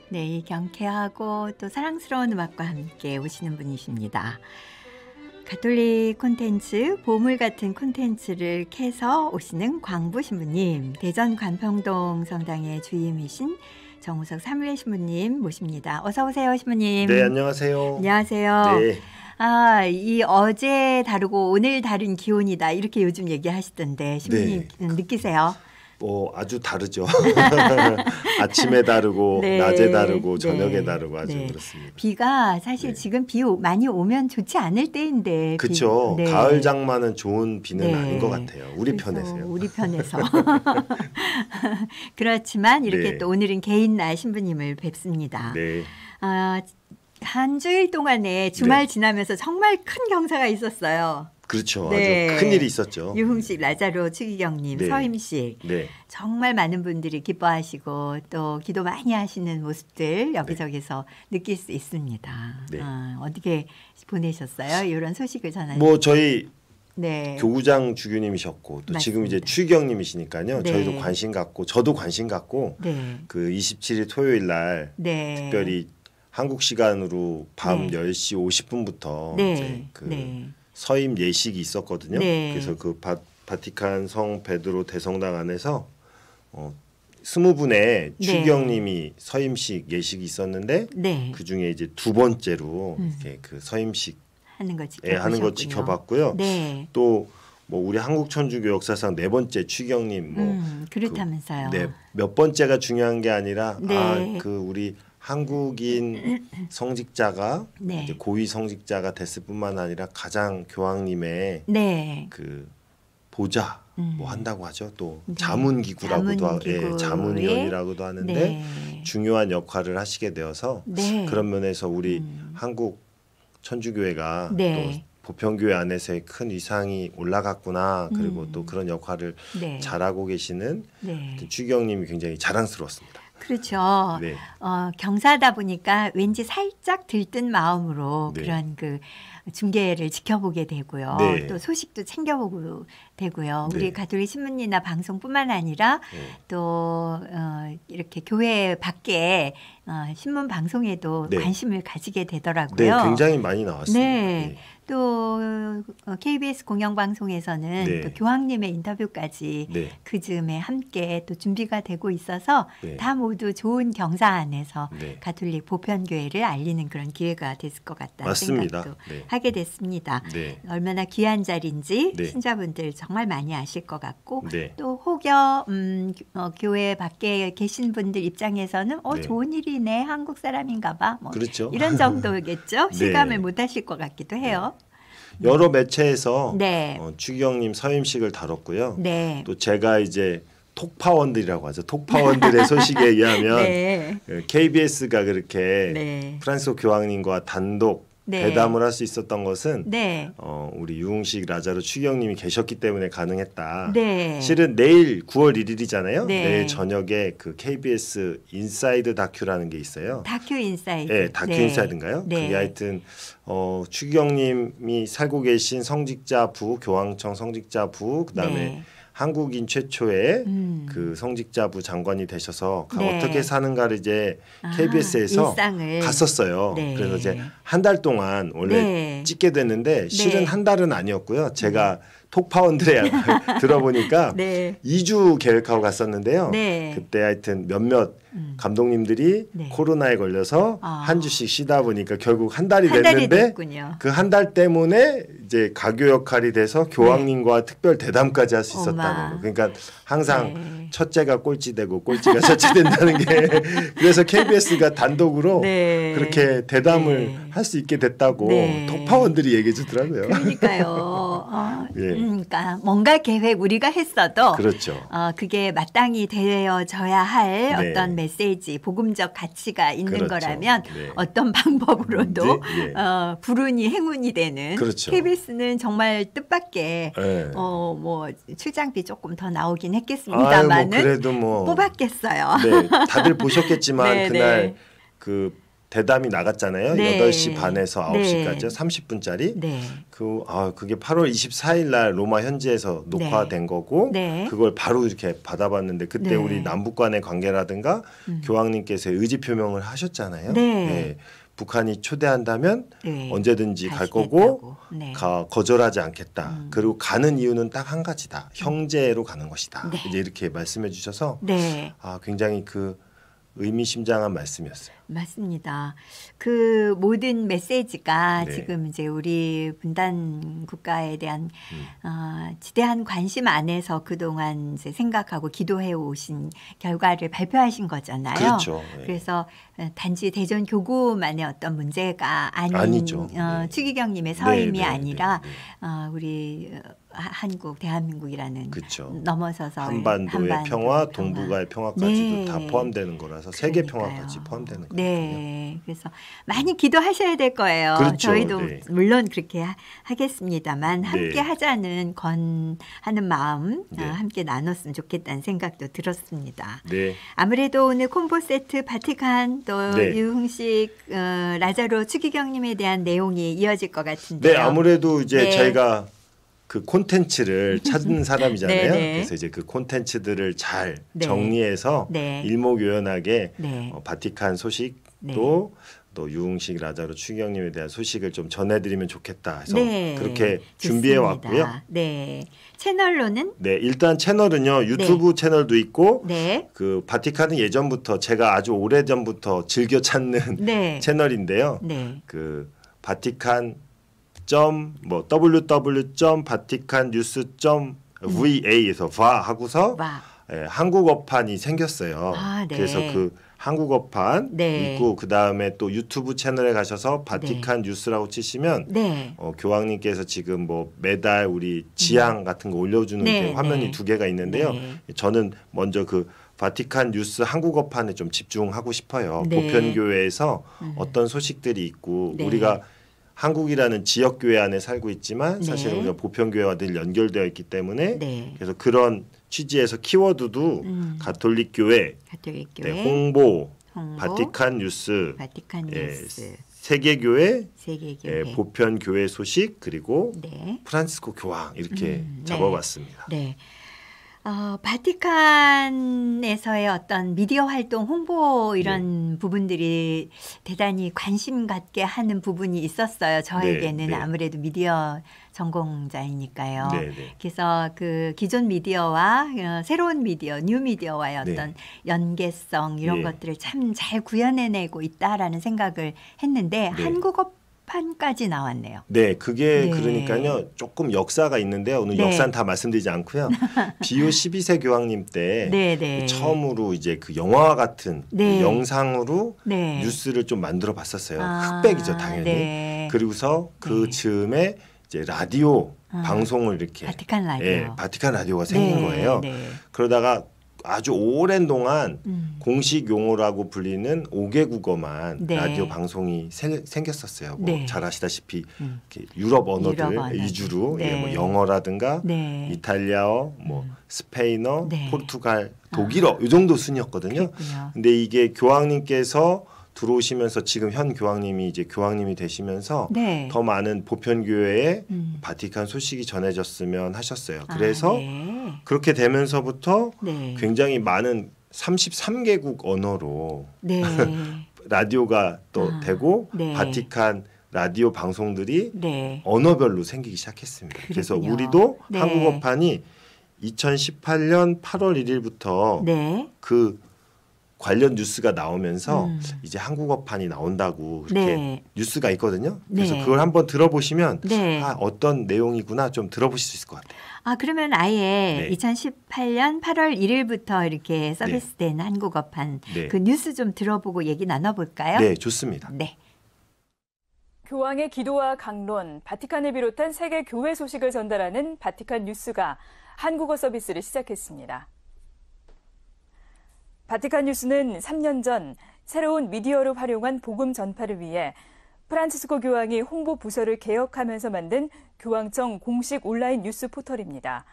네, 경쾌하고 또 사랑스러운 음악과 함께 오시는 분이십니다. 가톨릭 콘텐츠, 보물 같은 콘텐츠를 캐서 오시는 광부 신부님, 대전 관평동 성당의 주임이신 정우석 사무엘 신부님 모십니다. 어서 오세요, 신부님. 네, 안녕하세요. 안녕하세요. 네. 이 어제 다르고 오늘 다른 기온이다 이렇게 요즘 얘기하시던데 신부님 네. 느끼세요? 아주 다르죠. 아침에 다르고 네. 낮에 다르고 저녁에 네. 다르고 아주 네. 그렇습니다. 비가 사실 네. 지금 비 많이 오면 좋지 않을 때인데. 그렇죠. 네. 가을 장마는 좋은 비는 네. 아닌 것 같아요. 우리 그래서 편에서요. 우리 편에서. 그렇지만 이렇게 네. 또 오늘은 개인날 신부님을 뵙습니다. 네. 한 주일 동안에 주말 네. 지나면서 정말 큰 경사가 있었어요. 그렇죠. 네. 아주 큰 일이 있었죠. 유흥식, 라자로, 추기경님, 네. 서임식. 네. 정말 많은 분들이 기뻐하시고 또 기도 많이 하시는 모습들 여기저기서 느낄 수 있습니다. 네. 어떻게 보내셨어요? 이런 소식을 전하는. 저희 네. 교구장 주교님이셨고 또 지금 이제 맞습니다. 추기경님이시니까요. 네. 저희도 관심 갖고 저도 관심 갖고 네. 그 27일 토요일 날 네. 특별히 한국 시간으로 밤 네. 10시 50분부터 네. 이제 그 네. 서임 예식이 있었거든요. 네. 그래서 그 바티칸 성 베드로 대성당 안에서 20분의 추기경님이 서임식 예식이 있었는데 네. 그 중에 이제 두 번째로 이렇게 그 서임식 하는 거 하는 거 지켜봤고요. 네. 또 우리 한국 천주교 역사상 네 번째 추기경님 그렇다면서요. 몇 번째가 중요한 게 아니라 네. 그 우리 한국인 성직자가 네. 이제 고위 성직자가 됐을 뿐만 아니라 가장 교황님의 네. 그 보좌 한다고 하죠. 또 네. 자문기구라고도 자문기구의 자문위원이라고도 하는데 네. 중요한 역할을 하시게 되어서 네. 그런 면에서 우리 한국 천주교회가 네. 또 보편교회 안에서의 큰 위상이 올라갔구나. 그리고 또 그런 역할을 네. 잘하고 계시는 네. 추기경님이 굉장히 자랑스러웠습니다. 그렇죠. 네. 경사다 보니까 왠지 살짝 들뜬 마음으로 네. 그런 그 중계를 지켜보게 되고요. 네. 또 소식도 챙겨보고 되고요. 네. 우리 가톨릭 신문이나 방송뿐만 아니라 또 이렇게 교회 밖에 신문 방송에도 네. 관심을 가지게 네, 되더라고요. 굉장히 많이 나왔습니다. 네. 또 KBS 공영방송에서는 네. 또 교황님의 인터뷰까지 네. 그 즈음에 함께 또 준비가 되고 있어서 네. 다 모두 좋은 경사 안에서 네. 가톨릭 보편교회를 알리는 그런 기회가 됐을 것 같다는 맞습니다. 생각도 네. 하게 됐습니다. 네. 얼마나 귀한 자리인지 네. 신자분들 정말 많이 아실 것 같고 네. 또 혹여 교회 밖에 계신 분들 입장에서는 네. 좋은 일이네, 한국 사람인가 봐, 그렇죠. 이런 정도겠죠. 네. 실감을 못 하실 것 같기도 해요. 여러 매체에서 네. 추기경님 서임식을 다뤘고요. 네. 또 제가 이제 톡파원들이라고 하죠. 톡파원들의 소식에 의하면 네. KBS가 그렇게 네. 프란시스 교황님과 단독 네. 대담을 할 수 있었던 것은 네. 우리 유흥식 라자로 추기경님이 계셨기 때문에 가능했다. 네. 실은 내일 9월 1일이잖아요. 네. 내일 저녁에 그 KBS 인사이드 다큐라는 게 있어요. 다큐 인사이드. 네, 다큐 인사이드인가요? 네. 그게 하여튼 추기경님이 살고 계신 성직자부, 교황청 성직자부, 그다음에 네. 한국인 최초의 그 성직자부 장관이 되셔서 네. 어떻게 사는가를 이제 KBS에서 일상을. 갔었어요. 네. 그래서 이제 한 달 동안 원래 네. 찍게 됐는데 실은 네. 한 달은 아니었고요. 제가 톡파원들에 들어보니까 네. 2주 계획하고 갔었는데요. 네. 그때 하여튼 몇몇 감독님들이 네. 코로나에 걸려서 아. 한 주씩 쉬다 보니까 결국 한 달이 한 달이 됐는데 됐군요. 그 한 달 때문에 이제 가교 역할이 돼서 교황님과 특별 대담까지 할 수 있었다는 어마. 거. 그러니까 항상 네. 첫째가 꼴찌되고 꼴찌가 첫째 된다는 게 그래서 KBS가 단독으로 네. 그렇게 대담을 네. 할 수 있게 됐다고 네. 톡파원들이 얘기해 주더라고요. 그러니까요. 예. 그러니까 뭔가 계획 우리가 했어도 그렇죠. 그게 마땅히 되어져야 할 네. 어떤 메시지, 복음적 가치가 있는 그렇죠. 거라면 네. 어떤 방법으로도 예. 불운이 행운이 되는 그렇죠. KBS는 정말 뜻밖의 예. 뭐 출장비 조금 더 나오긴 아유, 했겠습니다만은 그래도 뭐 뽑았겠어요. 네, 다들 보셨겠지만 네, 그날 네. 그 대담이 나갔잖아요. 네. 8시 반에서 네. 9시까지 30분짜리. 네. 그게 8월 24일 날 로마 현지에서 녹화된 거고 네. 그걸 바로 이렇게 받아봤는데 그때 네. 우리 남북 간의 관계라든가 교황님께서 의지 표명을 하셨잖아요. 네. 북한이 초대한다면 네. 언제든지 갈 거고 가시겠다고. 네. 거절하지 않겠다. 그리고 가는 이유는 딱 한 가지다. 형제로 가는 것이다. 네. 이제 이렇게 말씀해 주셔서 네. 굉장히 의미심장한 말씀이었어요. 맞습니다. 그 모든 메시지가 네. 지금 이제 우리 분단 국가에 대한 지대한 관심 안에서 그동안 이제 생각하고 기도해 오신 결과를 발표하신 거잖아요. 그렇죠. 네. 그래서 단지 대전 교구만의 어떤 문제가 아니죠. 추기경님의 서임이 네, 네, 아니라 네, 우리 한국, 대한민국이라는 그렇죠. 넘어서서 한반도의 평화, 동북아의 평화까지도 네. 다 포함되는 거라서 세계 그러니까요. 평화까지 포함되는 거예요. 네, 그래서 많이 기도하셔야 될 거예요. 그렇죠. 저희도 네. 물론 그렇게 하겠습니다만 함께 네. 하자는 하는 마음 네. 함께 나눴으면 좋겠다는 생각도 들었습니다. 네. 아무래도 오늘 콤보 세트 바티칸 또 네. 유흥식 라자로 추기경님에 대한 내용이 이어질 것 같은데요. 네, 아무래도 이제 네. 저희가 그 콘텐츠를 찾는 사람이잖아요. 네, 네. 그래서 이제 그 콘텐츠들을 잘 네. 정리해서 네. 일목요연하게 네. 바티칸 소식도 네. 또 유흥식 라자로 추기경님에 대한 소식을 좀 전해드리면 좋겠다 해서 네. 그렇게 좋습니다. 준비해 왔고요. 네, 채널로는 네, 일단 채널은요 유튜브 채널도 있고 네. 그 바티칸은 예전부터 제가 아주 오래 전부터 즐겨 찾는 네. 채널인데요. 네. 그 바티칸 www.vaticannews.va에서 봐 하고서 와. 한국어판이 생겼어요. 네. 그래서 그 한국어판 네. 있고 그 다음에 또 유튜브 채널에 가셔서 바티칸 뉴스라고 치시면 네. 교황님께서 지금 매달 우리 지향 같은 거 올려주는 네, 게 화면이 네. 두 개가 있는데요. 네. 저는 먼저 그 바티칸 뉴스 한국어판에 좀 집중하고 싶어요. 네. 보편교회에서 어떤 소식들이 있고 네. 우리가 한국이라는 지역교회 안에 살고 있지만 네. 사실 우리가 보편교회와 늘 연결되어 있기 때문에 네. 그래서 그런 취지에서 키워드도 가톨릭 교회, 가톨릭 교회, 네, 홍보, 홍보, 바티칸 뉴스, 바티칸 예, 뉴스, 세계교회, 세계교회, 보편교회 소식 그리고 네. 프란시스코 교황 이렇게 네. 잡아봤습니다. 네. 바티칸에서의 어떤 미디어 활동, 홍보 이런 부분들이 대단히 관심 갖게 하는 부분이 있었어요. 저에게는 네. 아무래도 미디어 전공자이니까요. 네, 네. 그래서 그 기존 미디어와 새로운 미디어, 뉴 미디어와의 어떤 연계성 이런 예. 것들을 참 잘 구현해내고 있다라는 생각을 했는데 네. 한국어판까지 나왔네요. 네, 그게 네. 그러니까요. 조금 역사가 있는데요. 오늘 네. 역사는 다 말씀드리지 않고요. 비오 12세 교황님 때 네, 네. 처음으로 이제 그 영화와 같은 네. 그 영상으로 네. 뉴스를 좀 만들어 봤었어요. 흑백이죠, 당연히. 네. 그리고서 그 네. 즈음에 이제 라디오 방송을 이렇게 바티칸 라디오. 예, 바티칸 라디오가 생긴 네, 거예요. 네. 그러다가 아주 오랜 동안 공식 공식 용어라고 불리는 5개 국어만 네. 라디오 방송이 생겼었어요. 네. 잘 아시다시피 이렇게 유럽 언어들 유럽 언어들. 위주로 네. 영어라든가 네. 이탈리아어, 스페인어, 네. 포르투갈, 독일어 이 정도 순이었거든요. 그렇군요. 근데 이게 교황님께서 들어오시면서 지금 현 교황님이 이제 교황님이 되시면서 네. 더 많은 보편교회에 바티칸 소식이 전해졌으면 하셨어요. 그래서 네. 그렇게 되면서부터 네. 굉장히 많은 33개국 언어로 네. 라디오가 또 되고 네. 바티칸 라디오 방송들이 네. 언어별로 생기기 시작했습니다. 그래서 그렇군요. 우리도 네. 한국어판이 2018년 8월 1일부터 네. 그 관련 뉴스가 나오면서 이제 한국어판이 나온다고 이렇게 네. 뉴스가 있거든요. 그래서 네. 그걸 한번 들어보시면 네. 어떤 내용이구나 좀 들어보실 수 있을 것 같아요. 그러면 아예 네. 2018년 8월 1일부터 이렇게 서비스된 한국어판 네. 그 뉴스 좀 들어보고 얘기 나눠볼까요? 네, 좋습니다. 네. 교황의 기도와 강론, 바티칸을 비롯한 세계 교회 소식을 전달하는 바티칸 뉴스가 한국어 서비스를 시작했습니다. 바티칸 뉴스는 3년 전 새로운 미디어를 활용한 복음 전파를 위해 프란치스코 교황이 홍보 부서를 개혁하면서 만든 교황청 공식 온라인 뉴스 포털입니다.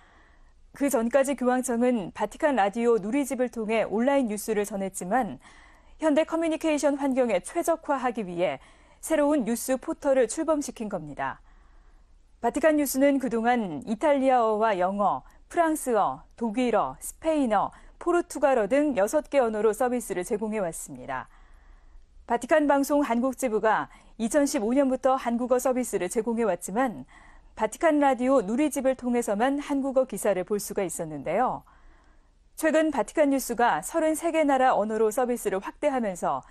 그 전까지 교황청은 바티칸 라디오 누리집을 통해 온라인 뉴스를 전했지만 현대 커뮤니케이션 환경에 최적화하기 위해 새로운 뉴스 포털을 출범시킨 겁니다. 바티칸 뉴스는 그동안 이탈리아어와 영어, 프랑스어, 독일어, 스페인어, 포르투갈어 등 6개 언어로 서비스를 제공해 왔습니다. 바티칸 방송 한국지부가 2015년부터 한국어 서비스를 제공해 왔지만 바티칸 라디오 누리집을 통해서만 한국어 기사를 볼 수가 있었는데요. 최근 바티칸 뉴스가 33개 나라 언어로 서비스를 확대하면서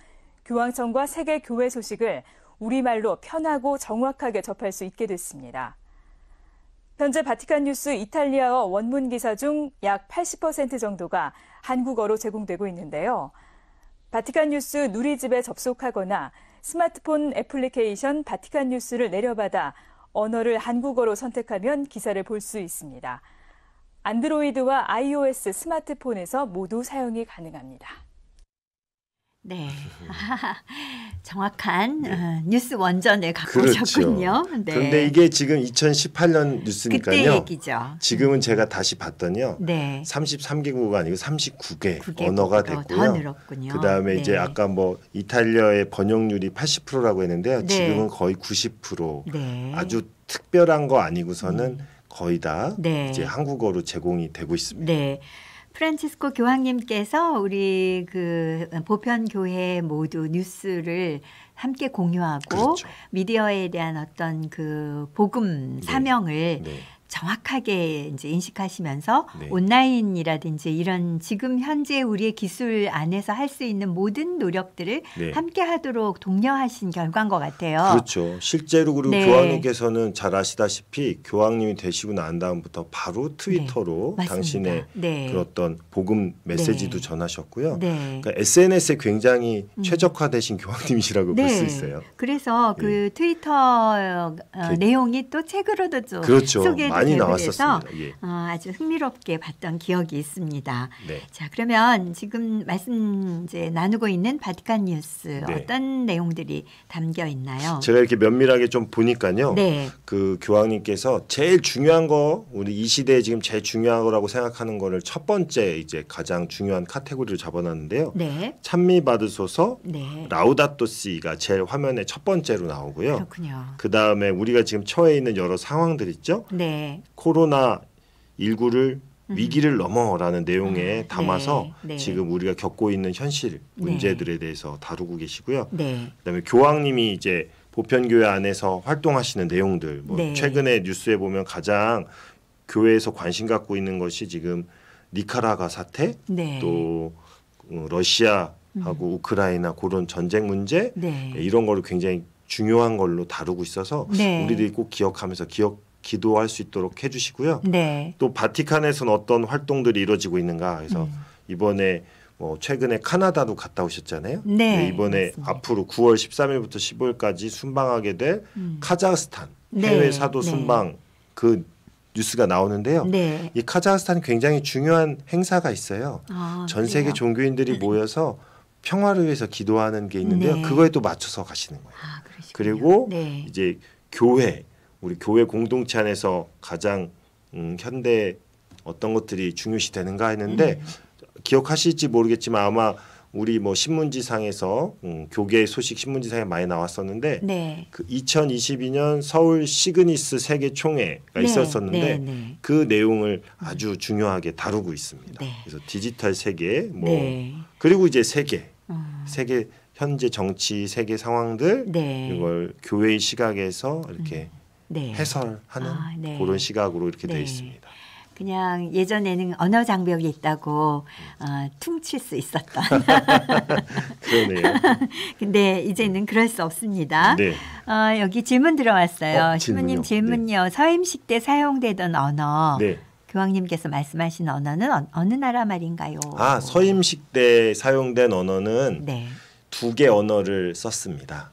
교황청과 세계 교회 소식을 우리말로 편하고 정확하게 접할 수 있게 됐습니다. 현재 바티칸 뉴스 이탈리아어 원문 기사 중 약 80% 정도가 한국어로 제공되고 있는데요. 바티칸 뉴스 누리집에 접속하거나 스마트폰 애플리케이션 바티칸 뉴스를 내려받아 언어를 한국어로 선택하면 기사를 볼 수 있습니다. 안드로이드와 iOS 스마트폰에서 모두 사용이 가능합니다. 네, 정확한 뉴스 원전을 갖고 그렇죠. 오셨군요. 네. 그런데 이게 지금 2018년 뉴스니까요. 그때 얘기죠. 지금은 제가 다시 봤더니요. 네. 33개국가 아니고 39개 9개국으로 언어가 더 됐고요. 늘었군요. 그다음에 네. 이제 아까 뭐 이탈리아의 번역률이 80%라고 했는데요. 네. 지금은 거의 90%. 네. 아주 특별한 거 아니고서는 거의 다 네. 이제 한국어로 제공이 되고 있습니다. 네. 프란치스코 교황님께서 우리 그 보편 교회 모두 뉴스를 함께 공유하고 그렇죠. 미디어에 대한 어떤 그 복음 사명을 네. 정확하게 이제 인식하시면서 네. 온라인이라든지 이런 지금 현재 우리의 기술 안에서 할 수 있는 모든 노력들을 네. 함께 하도록 독려하신 결과인 것 같아요. 그렇죠. 실제로 그리고 네. 교황님께서는 잘 아시다시피 교황님이 되시고 난 다음부터 바로 트위터로 네. 당신의 맞습니다. 네. 그 어떤 복음 메시지도 네. 전하셨고요. 네. 그러니까 SNS에 굉장히 최적화되신 교황님이시라고 볼 수 네. 있어요. 그래서 그 트위터 내용이 또 책으로도 좀 그렇죠. 소개도 많이 되고 나왔었습니다. 그래서 예. 아주 흥미롭게 봤던 기억이 있습니다. 네. 자, 그러면 지금 말씀 이제 나누고 있는 바티칸 뉴스 네. 어떤 내용들이 담겨 있나요? 제가 이렇게 면밀하게 좀 보니까요. 네. 그 교황님께서 제일 중요한 거 우리 이 시대에 지금 제일 중요한 거라고 생각하는 거를 첫 번째 이제 가장 중요한 카테고리로 잡아놨는데요. 네. 찬미 받으소서 네. 라우다토 시가 제일 화면에 첫 번째로 나오고요. 그렇군요. 그 다음에 우리가 지금 처해 있는 여러 상황들 있죠. 네. 코로나 19를 위기를 넘어라는 내용에 담아서 네. 지금 우리가 겪고 있는 현실 네. 문제들에 대해서 다루고 계시고요. 네. 그다음에 교황님이 이제 보편교회 안에서 활동하시는 내용들, 뭐 네. 최근에 뉴스에 보면 가장 교회에서 관심 갖고 있는 것이 지금 니카라과 사태, 네. 또 러시아하고 우크라이나 그런 전쟁 문제 네. 이런 거를 굉장히 중요한 걸로 다루고 있어서 네. 우리들이 꼭 기억하면서 기도할 수 있도록 해주시고요. 네. 또 바티칸에서는 어떤 활동들이 이루어지고 있는가 그래서 이번에 뭐 최근에 카나다도 갔다 오셨잖아요. 네, 이번에 맞습니다. 앞으로 9월 13일부터 15일까지 순방하게 될 카자흐스탄 네, 해외 사도 네. 순방 그 뉴스가 나오는데요. 네. 이 카자흐스탄이 굉장히 중요한 행사가 있어요. 아, 전 세계 그래요? 종교인들이 모여서 평화를 위해서 기도하는 게 있는데요. 네. 그거에 또 맞춰서 가시는 거예요. 아, 그러시군요. 그리고 네. 이제 우리 교회 공동체 안에서 가장 현대 어떤 것들이 중요시 되는가 했는데 기억하실지 모르겠지만 아마 우리 뭐 신문지상에서 교계 소식 신문지상에 많이 나왔었는데 네. 그 2022년 서울 시그니스 세계 총회가 네, 있었었는데 네, 네. 그 내용을 아주 중요하게 다루고 있습니다. 네. 그래서 디지털 세계 뭐 네. 그리고 이제 세계 음. 현재 정치 세계 상황들 네. 이걸 교회의 시각에서 이렇게 네. 해설하는 아, 네. 그런 시각으로 이렇게 네. 되어 있습니다. 그냥 예전에는 언어 장벽이 있다고 퉁칠 수 있었던. 그러네요. 근데 이제는 그럴 수 없습니다. 네. 여기 질문 들어왔어요. 질문요? 신부님 질문요. 서임식 때 사용되던 언어. 네. 교황님께서 말씀하신 언어는 어느 나라 말인가요? 서임식 때 사용된 언어는 네. 2개 언어를 썼습니다.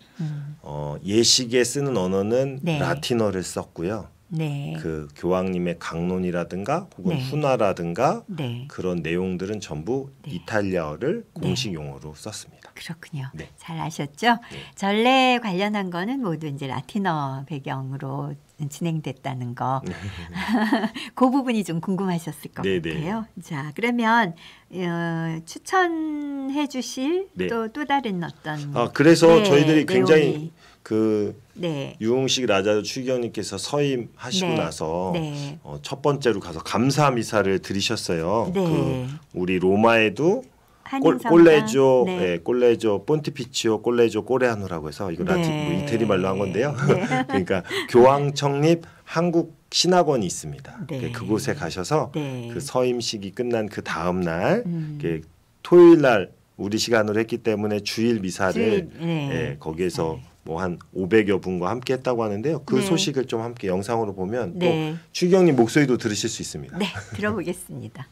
예식에 쓰는 언어는 네. 라틴어를 썼고요. 네. 그 교황님의 강론이라든가 혹은 네. 훈화라든가 네. 그런 내용들은 전부 네. 이탈리아어를 네. 공식 용어로 썼습니다. 그렇군요. 네. 잘 아셨죠? 네. 전래 관련한 거는 모두 이제 라틴어 배경으로 진행됐다는 거. 그 부분이 좀 궁금하셨을 것 네, 같아요. 자, 그러면 추천해 주실 네. 또 다른 어떤 그래서 네, 저희들이 굉장히 내용이. 그 네. 유흥식 라자로 추기경님께서 서임하시고 네. 나서 네. 첫 번째로 가서 감사 미사를 드리셨어요. 네. 그 우리 로마에도 한인성당. 꼴레조, 네. 네, 꼴레조 본티피치오 꼴레조 꼬레아노라고 해서 이거 네. 뭐 이태리 말로 한 건데요. 네. 그러니까 교황 창립 한국 신학원이 있습니다. 네. 그곳에 가셔서 네. 그 서임식이 끝난 그 다음 날 토요일 날 우리 시간으로 했기 때문에 주일 미사를 네. 예, 거기에서 뭐 한 500여 분과 함께 했다고 하는데요. 그 네. 소식을 좀 함께 영상으로 보면 네. 또 추기경님 목소리도 들으실 수 있습니다. 네, 들어보겠습니다.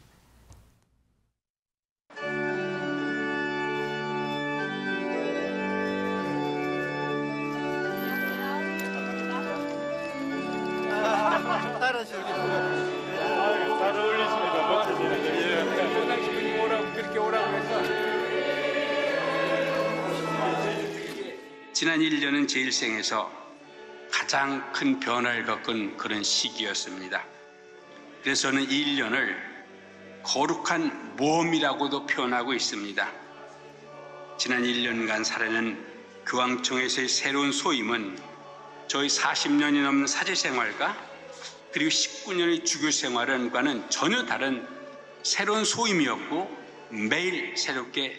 잘 어울리십니다. 평상시분이 오라고 그렇게 오라고 해서. 지난 1년은 제 일생에서 가장 큰 변화를 겪은 그런 시기였습니다. 그래서 저는 이 1년을 거룩한 모험이라고도 표현하고 있습니다. 지난 1년간 살아낸 교황청에서의 새로운 소임은 저희 40년이 넘는 사제생활과 그리고 19년의 주교생활과는 전혀 다른 새로운 소임이었고 매일 새롭게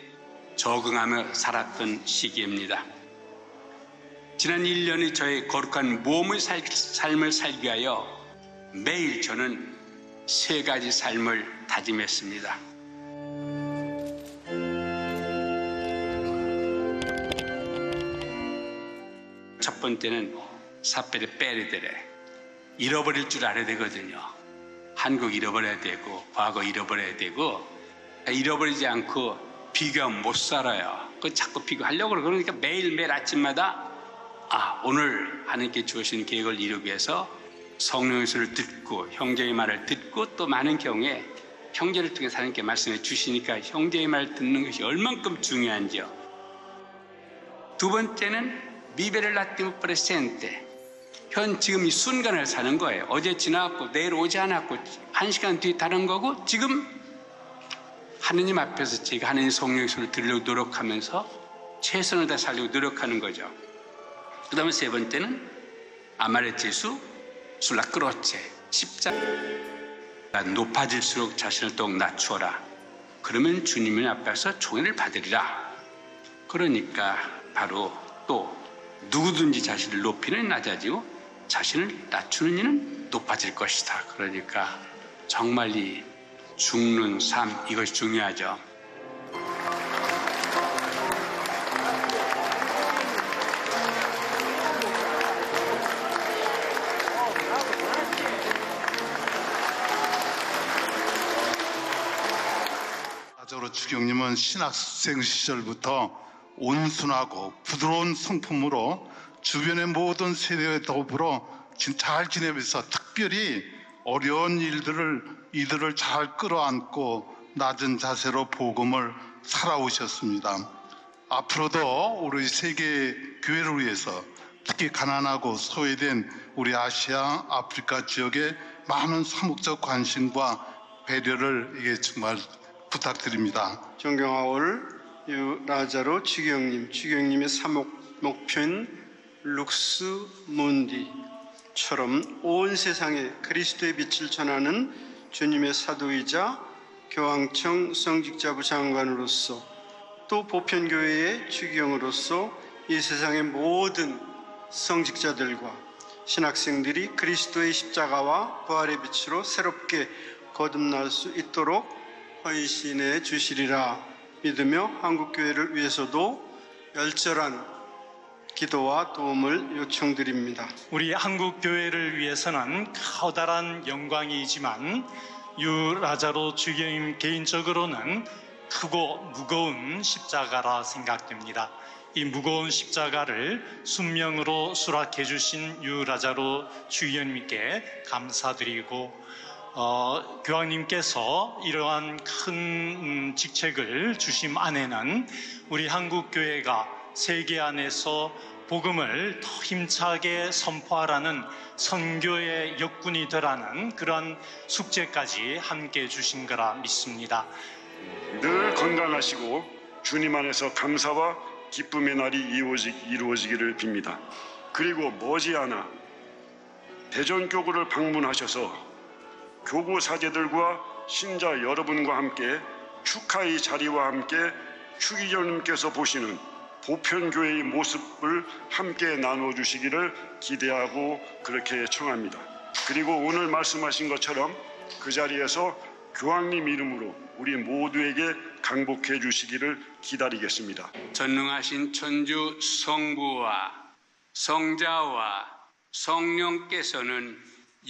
적응하며 살았던 시기입니다. 지난 1년의 저의 거룩한 모험의 삶을 살기 위하여 매일 저는 3가지 삶을 다짐했습니다. 첫 번째는 사페르 페르데레, 잃어버릴 줄 알아야 되거든요. 한국 잃어버려야 되고 과거 잃어버려야 되고 잃어버리지 않고 비교하면 못 살아요. 그 자꾸 비교하려고 그러니까 매일매일 아침마다 오늘 하나님께 주신 계획을 이루기 위해서 성령의 소리를 듣고 형제의 말을 듣고 또 많은 경우에 형제를 통해서 하나님께 말씀해 주시니까 형제의 말을 듣는 것이 얼만큼 중요한지요. 두 번째는 미베를 라티모 프레센테, 지금 이 순간을 사는 거예요. 어제 지나갔고 내일 오지 않았고 1시간 뒤에 다른 거고 지금 하느님 앞에서 제가 하느님 성령의 소리를 들으려고 노력하면서 최선을 다 살려고 노력하는 거죠. 그 다음에 세 번째는 아마레체수 술라크로체, 십자가 높아질수록 자신을 더욱 낮추어라. 그러면 주님의 앞에서 총애를 받으리라. 그러니까 바로 또 누구든지 자신을 높이는 이는 낮아지고 자신을 낮추는 이는 높아질 것이다. 그러니까 정말 이 죽는 삶, 이것이 중요하죠. 라자로 추경님은 신학생 시절부터 온순하고 부드러운 성품으로 주변의 모든 세대와 더불어 잘 지내면서 특별히 어려운 이들을 잘 끌어안고 낮은 자세로 복음을 살아오셨습니다. 앞으로도 우리 세계 교회를 위해서 특히 가난하고 소외된 우리 아시아, 아프리카 지역에 많은 사목적 관심과 배려를 이게 정말 부탁드립니다. 존경하올 라자로 추경님의 사목 목표인 룩스 몬디처럼 온 세상에 그리스도의 빛을 전하는 주님의 사도이자 교황청 성직자부 장관으로서 또 보편교회의 추경으로서 이 세상의 모든 성직자들과 신학생들이 그리스도의 십자가와 부활의 빛으로 새롭게 거듭날 수 있도록 헌신해 주시리라 믿으며 한국교회를 위해서도 열절한 기도와 도움을 요청드립니다. 우리 한국교회를 위해서는 커다란 영광이지만 라자로 추경님 개인적으로는 크고 무거운 십자가라 생각됩니다. 이 무거운 십자가를 순명으로 수락해 주신 유라자로 주의원님께 감사드리고 교황님께서 이러한 큰 직책을 주심 안에는 우리 한국교회가 세계 안에서 복음을 더 힘차게 선포하라는 선교의 역군이 되라는 그런 숙제까지 함께 주신 거라 믿습니다. 늘 건강하시고 주님 안에서 감사와 기쁨의 날이 이루어지기를 빕니다. 그리고 머지않아 대전교구를 방문하셔서 교구 사제들과 신자 여러분과 함께 축하의 자리와 함께 추기경님께서 보시는 보편교회의 모습을 함께 나눠주시기를 기대하고 그렇게 청합니다. 그리고 오늘 말씀하신 것처럼 그 자리에서 교황님 이름으로 우리 모두에게 강복해 주시기를 기다리겠습니다. 전능하신 천주 성부와 성자와 성령께서는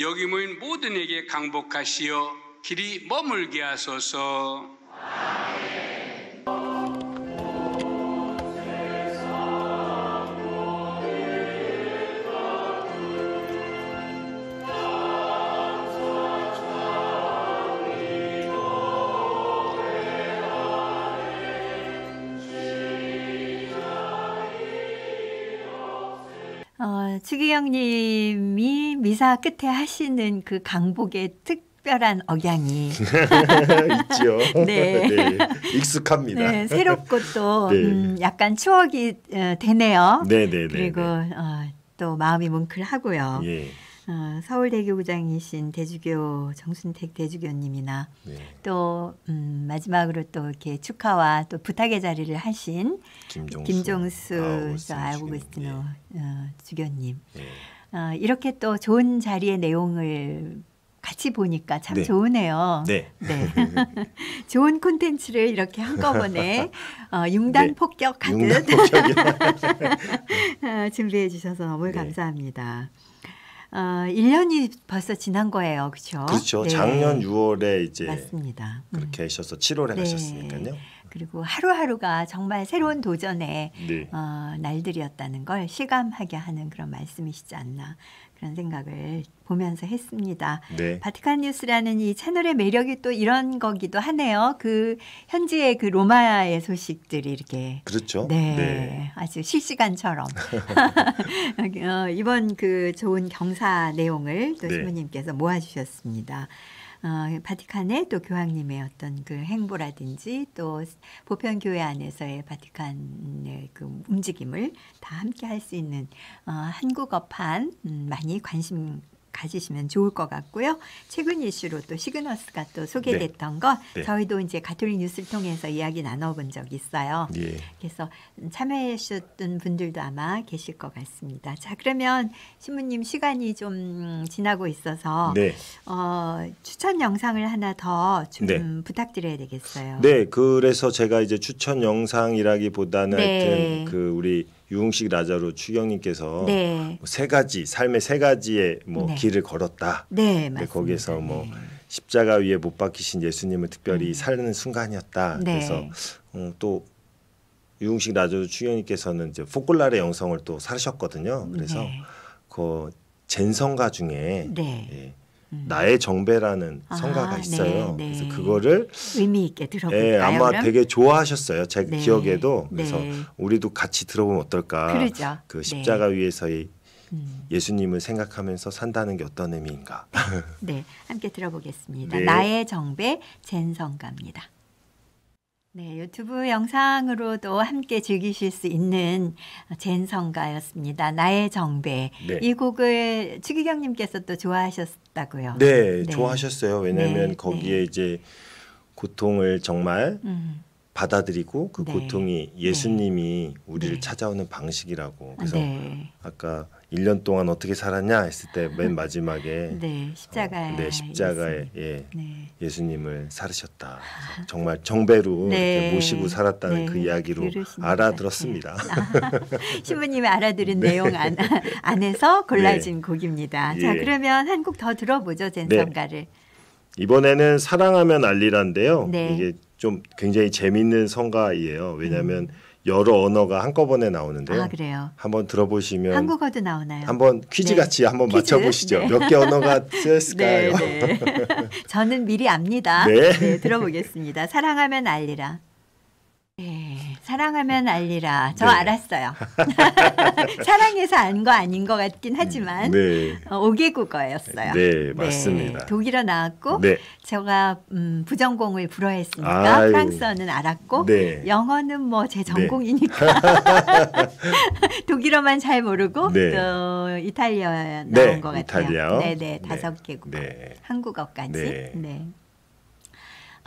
여기 모인 모든에게 강복하시어 길이 머물게 하소서. 추기경님이 미사 끝에 하시는 그 강복의 특별한 억양이 있죠. 네. 네, 익숙합니다. 네, 새롭고 또 네. 약간 추억이 되네요. 네네네. 그리고 또 마음이 뭉클하고요. 예. 서울대교구장이신 대주교 정순택 대주교님이나 네. 또 마지막으로 또 이렇게 축하와 또 부탁의 자리를 하신 김종수 아우구스티노 주교님. 네. 이렇게 또 좋은 자리의 내용을 같이 보니까 참 네. 좋으네요. 네. 네. 좋은 콘텐츠를 이렇게 한꺼번에 융단 네. 폭격하듯 융단 폭격이요. 준비해 주셔서 너무 네. 감사합니다. 1년이 벌써 지난 거예요. 그렇죠? 그렇죠. 네. 작년 6월에 이제 맞습니다. 그렇게 하셔서 7월에 네. 가셨으니까요. 그리고 하루하루가 정말 새로운 도전의 네. 날들이었다는 걸 실감하게 하는 그런 말씀이시지 않나 그런 생각을 보면서 했습니다. 네. 바티칸 뉴스라는 이 채널의 매력이 또 이런 거기도 하네요. 그 현지의 그 로마의 소식들이 이렇게 그렇죠. 네, 네. 아주 실시간처럼 이번 그 좋은 경사 내용을 또 네. 신부님께서 모아주셨습니다. 바티칸의 또 교황님의 어떤 그 행보라든지 또 보편교회 안에서의 바티칸의 그 움직임을 다 함께 할 수 있는 한국어판 많이 관심 가지시면 좋을 것 같고요. 최근 이슈로 또 시그너스가 또 소개됐던 거 네. 저희도 이제 가톨릭 뉴스를 통해서 이야기 나눠본 적이 있어요. 예. 그래서 참여해 주셨던 분들도 아마 계실 것 같습니다. 자, 그러면 신부님 시간이 좀 지나고 있어서 네. 추천 영상을 하나 더 좀 네. 부탁드려야 되겠어요. 네, 그래서 제가 이제 추천 영상이라기보다는 네. 하여튼 그 우리 유흥식 라자로 추경님께서 네. 세 가지 삶의 세 가지의 뭐 네. 길을 걸었다. 네, 근데 맞습니다. 거기에서 뭐 네. 십자가 위에 못 박히신 예수님을 특별히 사는 순간이었다. 네. 그래서 또 유흥식 라자로 추경님께서는 이제 포콜라레 영성을 또 사셨거든요. 그래서 네. 그 젠성가 중에 네. 예, 나의 정배라는 성가가 있어요. 네, 네. 그래서 그거를 의미 있게 들어볼까요? 예, 아마 그럼? 되게 좋아하셨어요. 제 네. 기억에도. 그래서 네. 우리도 같이 들어보면 어떨까. 그러죠. 그 네. 십자가 위에서의 예수님을 생각하면서 산다는 게 어떤 의미인가. 네, 함께 들어보겠습니다. 네. 나의 정배 젠성가입니다. 네, 유튜브 영상으로도 함께 즐기실 수 있는 젠성가였습니다. 나의 정배. 네. 이 곡을 추기경님께서 또 좋아하셨다고요. 네, 네. 좋아하셨어요. 왜냐하면 네, 거기에 네. 이제 고통을 정말 받아들이고 그 네. 고통이 예수님이 우리를 찾아오는 방식이라고. 그래서 네. 아까 1년 동안 어떻게 살았냐 했을 때 맨 마지막에 네, 십자가에 네, 십자가에 예수님. 예, 네. 예수님을 살으셨다. 그래서 정말 정배로 네. 이렇게 모시고 살았다는 네. 그 이야기로 그러신 것 알아들었습니다. 신부님이 알아들은 내용 안에서 골라진 곡입니다. 예. 자, 그러면 한 곡 더 들어보죠, 젠성가를. 이번에는 사랑하면 알리라인데요. 네. 이게 좀 굉장히 재밌는 성가이에요. 왜냐하면 여러 언어가 한꺼번에 나오는데요. 아, 그래요. 한번 들어보시면 한국어도 나오나요? 한번 퀴즈 같이 한번 퀴즈? 맞춰보시죠. 네. 몇 개 언어가 쓰였을까요? 네. 저는 미리 압니다. 네. 네, 들어보겠습니다. 사랑하면 알리라. 네, 사랑하면 알리라. 저 네. 알았어요. 사랑해서 안 거 아닌 것 같긴 하지만 네. 5개국어였어요. 네, 맞습니다. 독일어 나왔고 네. 제가 부전공을 불어 했으니까 아유. 프랑스어는 알았고 네. 영어는 뭐 제 전공이니까 독일어만 잘 모르고 네. 또 이탈리아 나온 네, 것 같아요. 이탈리아. 네네, 5개국어. 네. 한국어까지. 네. 네.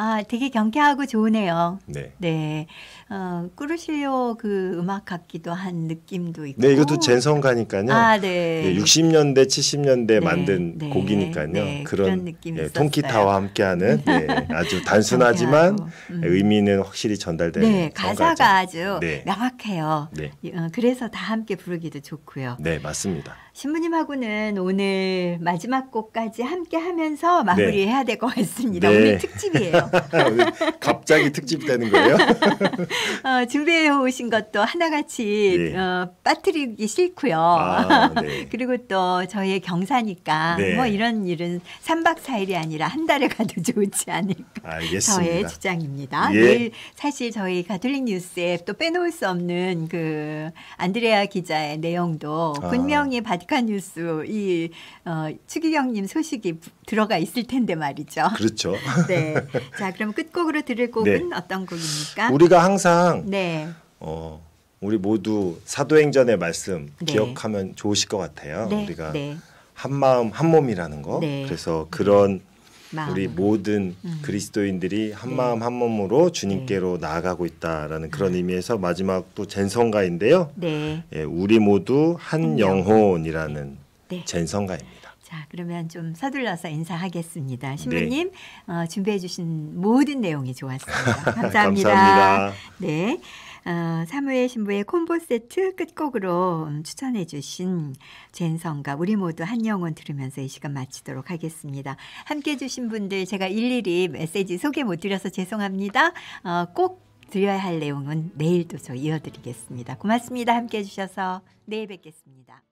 아, 되게 경쾌하고 좋으네요. 네. 네. 꾸르실료 그 음악 같기도 한 느낌도 있고. 네, 이것도 젠성가니까요. 아, 네. 예, 60년대, 70년대 네, 만든 네, 곡이니까요. 네, 그런 느낌이 있었어요. 통기타와 함께하는 아주 단순하지만 의미는 확실히 전달되는 네, 가사가 성가죠. 아주 네. 명확해요. 네. 그래서 다 함께 부르기도 좋고요. 네, 맞습니다. 신부님하고는 오늘 마지막 곡까지 함께 하면서 마무리해야 될 것 같습니다. 네. 오늘 특집이에요. 오늘 갑자기 특집 되는 거예요? 준비해 오신 것도 하나같이 네. 빠뜨리기 싫고요. 아, 네. 그리고 또 저희의 경사니까 네. 뭐 이런 일은 3박 4일이 아니라 한 달에 가도 좋지 않을까. 알겠습니다. 저의 주장입니다. 예. 내일 사실 저희 가톨릭 뉴스에 또 빼놓을 수 없는 그 안드레아 기자의 내용도 분명히 바티칸 뉴스 이 추기경님 소식이 들어가 있을 텐데 말이죠. 그렇죠. 네. 자, 그럼 끝곡으로 들을 곡은 네. 어떤 곡입니까? 우리가 항상 네. 우리 모두 사도행전의 말씀 네. 기억하면 좋으실 것 같아요. 네. 우리가 네. 한 마음 한 몸이라는 거. 네. 그래서 그런 마음으로. 우리 모든 그리스도인들이 한 네. 마음 한 몸으로 주님께로 나아가고 있다라는 그런 의미에서 마지막 또 젠성가인데요. 네. 예, 우리 모두 한 영혼이라는 네. 젠성가입니다. 자, 그러면 좀 서둘러서 인사하겠습니다. 신부님 준비해 주신 모든 내용이 좋았습니다. 감사합니다. 감사합니다. 네. 사무엘 신부의 콤보 세트 끝곡으로 추천해 주신 젠성가 우리 모두 한 영혼 들으면서 이 시간 마치도록 하겠습니다. 함께해 주신 분들 제가 일일이 메시지 소개 못 드려서 죄송합니다. 꼭 드려야 할 내용은 내일 또 저 이어드리겠습니다. 고맙습니다. 함께해 주셔서 내일 뵙겠습니다.